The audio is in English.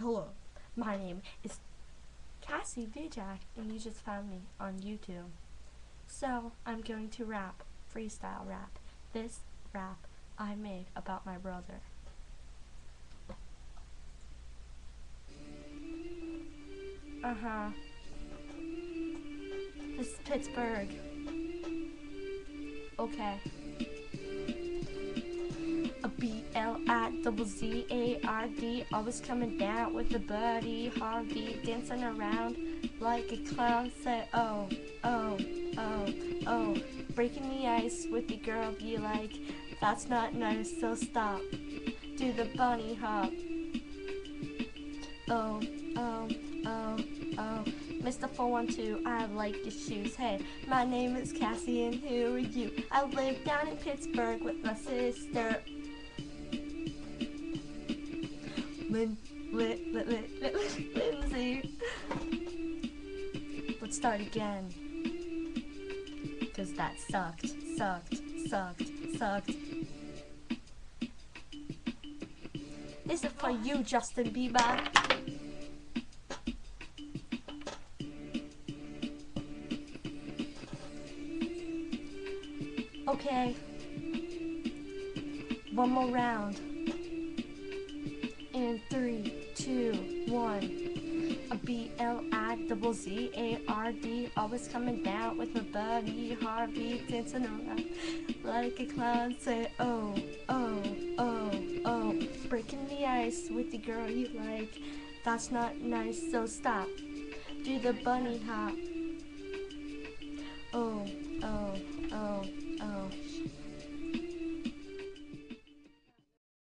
Hello, my name is Cassie Vijak, and you just found me on YouTube. So, I'm going to rap, freestyle rap, this rap I made about my brother. Uh-huh. This is Pittsburgh. Okay. A BLIZZARD, always coming down with a buddy Harvey, dancing around like a clown. Say oh, oh, oh, oh, breaking the ice with the girl you like. That's not nice, so stop. Do the bunny hop. Oh, oh, oh, oh. Mr. 412, I like your shoes. Hey, my name is Cassie, and who are you? I live down in Pittsburgh with my sister. Lindsay. Let's start again. Cause that sucked. This is for you, Justin Bieber. Okay. One more round. In 3, 2, 1. A BLIZZARD, always coming down with my buddy Harvey, dancing around like a clown. Say oh, oh, oh, oh, breaking the ice with the girl you like. That's not nice, so stop. Do the bunny hop.